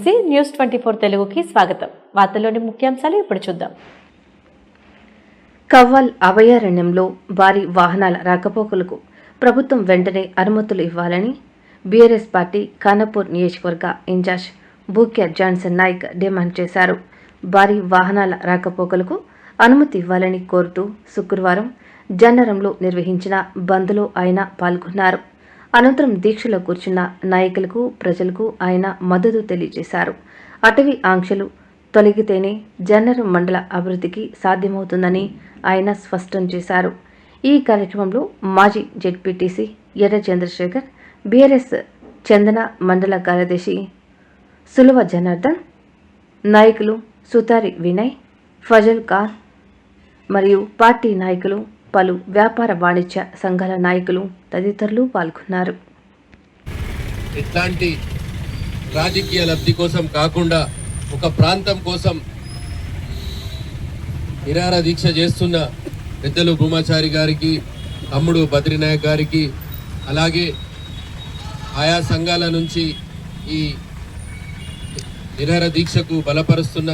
నమస్తే న్యూస్ 24 తెలుగుకి స్వాగతం. వార్తల్లోని ముఖ్యాంశాలు ఇప్పుడు చూద్దాం. కవ్వాల్ అభయారణ్యంలో భారీ వాహనాల రాకపోకలకు ప్రభుత్వం వెంటనే అనుమతులు ఇవ్వాలని బీఆర్ఎస్ పార్టీ ఖానాపూర్ నియోజకవర్గ incharge Bhukya Johnson Nayak demand చేశారు. భారీ వాహనాల రాకపోకలకు అనుమతి ఇవ్వాలని కోరుతూ శుక్రవారం జన్నరంలో నిర్వహించిన బంద్లో ఆయన పాల్గొన్నారు. అనంతరం దీక్షలో కూర్చున్న నాయకులకు ప్రజలకు ఆయన మద్దతు తెలియజేశారు. అటవీ ఆంక్షలు తొలగితేనే జన్నరం మండల అభివృద్ధికి సాధ్యమవుతుందని ఆయన స్పష్టం చేశారు. ఈ కార్యక్రమంలో మాజీ జెడ్పీటీసీ ఎర్ర చంద్రశేఖర్, బీఆర్ఎస్ చందన మండల కార్యదర్శి సులువ జనార్దన్, నాయకులు సుతారి వినయ్, ఫజల్ ఖాన్ మరియు పార్టీ నాయకులు, పలు వ్యాపార వాణిజ్య సంఘాల నాయకులు తదితరులు పాల్గొన్నారు. ఇట్లాంటి రాజకీయ లబ్ధి కోసం కాకుండా ఒక ప్రాంతం కోసం నిరాహార దీక్ష చేస్తున్న పెద్దలు భూమాచారి గారికి, తమ్ముడు బద్రీనాయక్ గారికి, అలాగే ఆయా సంఘాల నుంచి ఈ నిరాహార దీక్షకు బలపరుస్తున్న,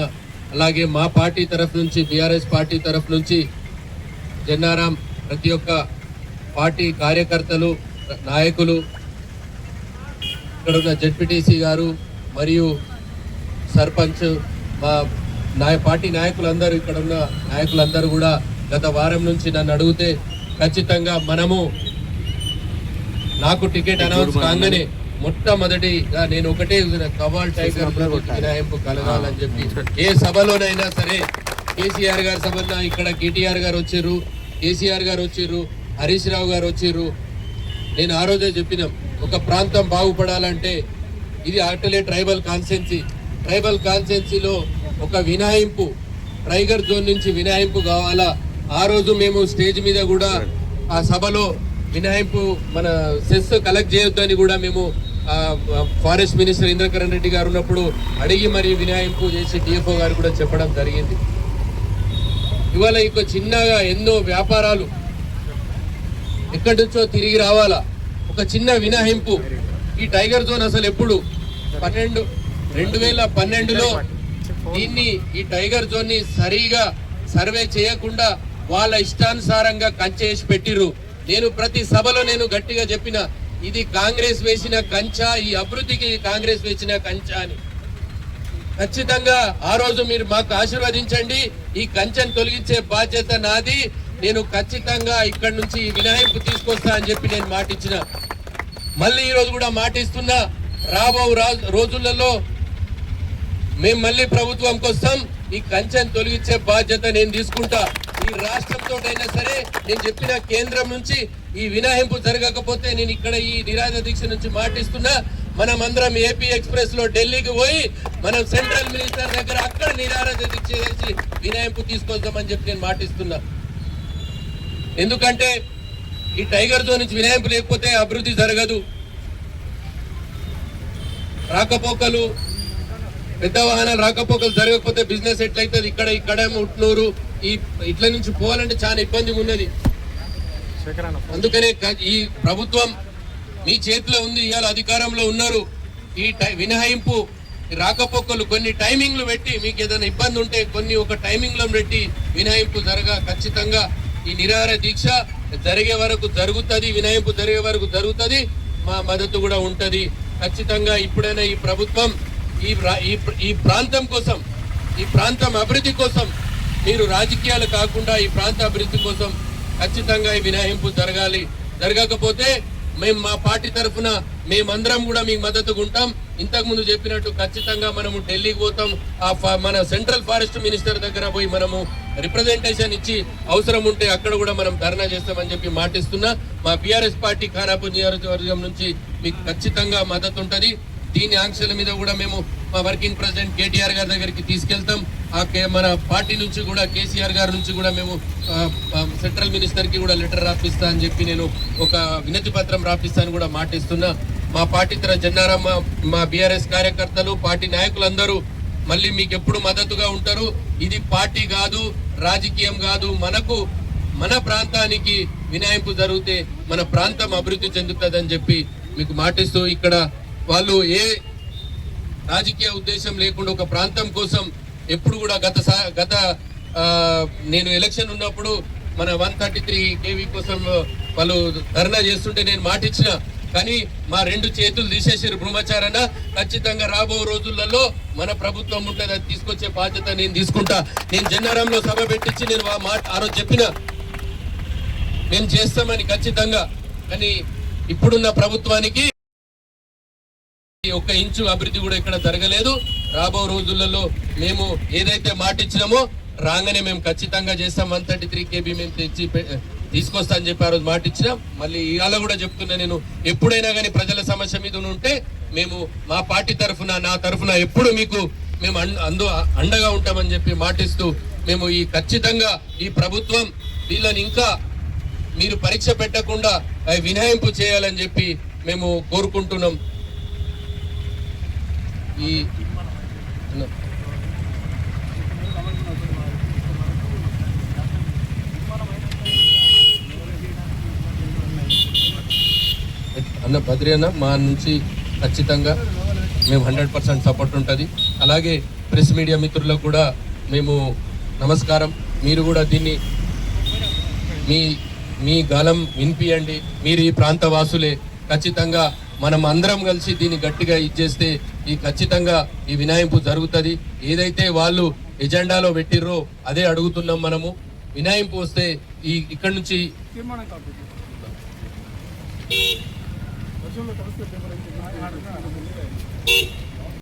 అలాగే మా పార్టీ తరఫు నుంచి బీఆర్ఎస్ పార్టీ తరఫు నుంచి జన్నారాం ప్రతి ఒక్క పార్టీ కార్యకర్తలు, నాయకులు, ఇక్కడ ఉన్న జెడ్పీటీసీ గారు మరియు సర్పంచ్, మా పార్టీ నాయకులందరూ, ఇక్కడ ఉన్న నాయకులందరూ కూడా గత వారం నుంచి నన్ను అడిగితే ఖచ్చితంగా మనము నాకు టికెట్ అనౌన్స్ కాగానే మొట్టమొదటిగా నేను ఒకటే కవ్వాల్ టైగర్ మినహాయింపు కలగాలని చెప్పి ఏ సభలోనైనా సరే, కేసీఆర్ గారి సభలో ఇక్కడ కేటీఆర్ గారు వచ్చారు, కేసీఆర్ గారు వచ్చారు, హరీష్ రావు గారు వచ్చారు. నేను ఆ రోజే చెప్పినాం, ఒక ప్రాంతం బాగుపడాలంటే ఇది అటలే ట్రైబల్ కాన్స్టెన్సీలో ఒక వినాయింపు, టైగర్ జోన్ నుంచి వినాయింపు కావాలా. ఆ రోజు మేము స్టేజ్ మీద కూడా ఆ సభలో వినాయింపు మన సెస్ కలెక్ట్ చేయొద్దని కూడా మేము ఫారెస్ట్ మినిస్టర్ ఇంద్రకరణ్ రెడ్డి గారు ఉన్నప్పుడు అడిగి మరి వినాయింపు చేసి డిఎఫ్ఓ గారు కూడా చెప్పడం జరిగింది. ఇవాళ ఇక చిన్నగా ఎన్నో వ్యాపారాలు ఎక్కడి నుంచో తిరిగి రావాలా, ఒక చిన్న వినాయింపు. ఈ టైగర్ జోన్ అసలు ఎప్పుడు 2012లో దీన్ని ఈ టైగర్ జోన్ ని సరిగా సర్వే చేయకుండా వాళ్ళ ఇష్టానుసారంగా కంచె వేసి పెట్టిర్రు. నేను ప్రతి సభలో నేను గట్టిగా చెప్పిన, ఇది కాంగ్రెస్ వేసిన కంచా, ఈ అభివృద్ధికి కాంగ్రెస్ వేసిన కంచా అని. ఖచ్చితంగా ఆ రోజు మీరు మాకు ఆశీర్వదించండి, ఈ కంచెను తొలగించే బాధ్యత నాది, నేను ఖచ్చితంగా ఇక్కడి నుంచి ఈ వినాయింపు తీసుకొస్తా అని చెప్పి నేను మాటిచ్చిన. మళ్ళీ ఈ రోజు కూడా మాటిస్తున్నా, రాబో రోజులలో మేము మళ్ళీ ప్రభుత్వంకి వస్తాం, ఈ కంచెను తొలగించే బాధ్యత నేను తీసుకుంటా. ఈ రాష్ట్రంతో అయినా సరే నేను చెప్పిన కేంద్రం నుంచి ఈ వినాయింపు జరగకపోతే నేను ఇక్కడ ఈ నిరాహార దీక్ష నుంచి మాటిస్తున్నా, మనం అందరం ఏపీ ఎక్స్ప్రెస్ లో ఢిల్లీకి పోయి మనం సెంట్రల్ మినిస్టర్ దగ్గర అక్కడ నిరాహార దీక్ష చేసి వినాయింపు తీసుకొస్తామని చెప్పి నేను మాటిస్తున్నా. ఎందుకంటే ఈ టైగర్ జోన్ నుంచి వినాయింపు లేకపోతే అభివృద్ధి జరగదు. రాకపోకలు, పెద్ద వాహనాలు రాకపోకలు జరగకపోతే బిజినెస్ ఎట్లయితుంది? ఇక్కడ ఉట్నూరు ఇట్ల నుంచి పోవాలంటే చాలా ఇబ్బందిగా ఉన్నది. అందుకనే ఈ ప్రభుత్వం మీ చేతిలో ఉంది, ఇవాళ అధికారంలో ఉన్నారు. ఈ వినాయింపు రాకపోకలు కొన్ని టైమింగ్లు పెట్టి, మీకు ఏదైనా ఇబ్బంది ఉంటే కొన్ని ఒక టైమింగ్ లో పెట్టి వినాయింపు ఖచ్చితంగా ఈ నిరాహార దీక్ష జరిగే వరకు జరుగుతుంది, వినాయింపు జరిగే వరకు జరుగుతుంది. మా మద్దతు కూడా ఉంటది. ఖచ్చితంగా ఇప్పుడైనా ఈ ప్రభుత్వం ఈ ప్రాంతం కోసం, ఈ ప్రాంతం అభివృద్ధి కోసం, మీరు రాజకీయాలు కాకుండా ఈ ప్రాంత అభివృద్ధి కోసం ఖచ్చితంగా ఈ వినాయింపు జరగాలి. జరగకపోతే మేము మా పార్టీ తరఫున మేమందరం కూడా మీకు మద్దతుగా ఉంటాం. ఇంతకు ముందు చెప్పినట్టు ఖచ్చితంగా మనము ఢిల్లీకి పోతాం, మన సెంట్రల్ ఫారెస్ట్ మినిస్టర్ దగ్గర పోయి మనము రిప్రజెంటేషన్ ఇచ్చి అవసరం ఉంటే అక్కడ కూడా మనం ధర్నా చేస్తామని చెప్పి మాటిస్తున్నా. మా బీఆర్ఎస్ పార్టీ ఖానాపూర్ నియోజకవర్గం నుంచి మీకు ఖచ్చితంగా మద్దతు ఉంటది. దీని ఆంక్షల మీద కూడా మేము మా వర్కింగ్ ప్రెసిడెంట్ కేటీఆర్ గారి దగ్గరికి తీసుకెళ్తాం. మన పార్టీ నుంచి కూడా కేసీఆర్ గారి నుంచి కూడా మేము సెంట్రల్ మినిస్టర్ కి కూడా లెటర్ రాపిస్తా అని చెప్పి నేను ఒక వినతి పత్రం రాపిస్తాను కూడా మాటిస్తున్నా. మా పార్టీ తరఫున జన్నారాం, మా బీఆర్ఎస్ కార్యకర్తలు, పార్టీ నాయకులందరూ మళ్ళీ మీకు ఎప్పుడు మద్దతుగా ఉంటారు. ఇది పార్టీ కాదు, రాజకీయం కాదు, మన ప్రాంతానికి వినాయింపు జరిగితే మన ప్రాంతం అభివృద్ధి చెందుతుందని చెప్పి మీకు మాటిస్తూ, ఇక్కడ వాళ్ళు రాజకీయ ఉద్దేశం లేకుండా ఒక ప్రాంతం కోసం ఎప్పుడు కూడా గత నేను ఎలక్షన్ ఉన్నప్పుడు మన 133 KV కోసం వాళ్ళు ధర్నా చేస్తుంటే నేను మాటిచ్చిన, కానీ మా 2 చేతులు తీసేసారు బ్రహ్మచారణ. ఖచ్చితంగా రాబో రోజులలో మన ప్రభుత్వం ఉంటుంది, అది తీసుకొచ్చే బాధ్యత నేను తీసుకుంటా. నేను జన్నారంలో సభ పెట్టించి నేను ఆ రోజు చెప్పిన మేము చేస్తామని ఖచ్చితంగా. కానీ ఇప్పుడున్న ప్రభుత్వానికి 1 ఇంచు అభివృద్ధి కూడా ఇక్కడ జరగలేదు. రాబో రోజులలో మేము ఏదైతే మాట ఇచ్చినామో రాగానే మేము ఖచ్చితంగా చేస్తాం. 133 KB మేము తీసుకొస్తా అని చెప్పి ఆ రోజు మాట ఇచ్చినాం. మళ్ళీ ఇవాళ కూడా చెప్తున్నా, నేను ఎప్పుడైనా కానీ ప్రజల సమస్య మీద ఉంటే మేము మా పార్టీ తరఫున నా తరఫున ఎప్పుడు మీకు మేము అండగా ఉంటామని చెప్పి మాటిస్తూ మేము ఈ ఖచ్చితంగా ఈ ప్రభుత్వం వీళ్ళని ఇంకా మీరు పరీక్ష పెట్టకుండా వినాయింపు చేయాలని చెప్పి మేము కోరుకుంటున్నాం. ఈ అన్న బద్రి అన్న మా నుంచి ఖచ్చితంగా మేము 100% సపోర్ట్ ఉంటుంది. అలాగే ప్రెస్ మీడియా మిత్రులకు కూడా మేము నమస్కారం. మీరు కూడా దీన్ని మీ గాలం వినిపియండి. మీరు ఈ ప్రాంత వాసులే. ఖచ్చితంగా మనం అందరం కలిసి దీన్ని గట్టిగా ఇచ్చేస్తే ఈ ఖచ్చితంగా ఈ వినాయింపు జరుగుతుంది. ఏదైతే వాళ్ళు ఎజెండాలో పెట్టిర్రో అదే అడుగుతున్నాం మనము. వినాయింపు వస్తే ఇక్కడ నుంచి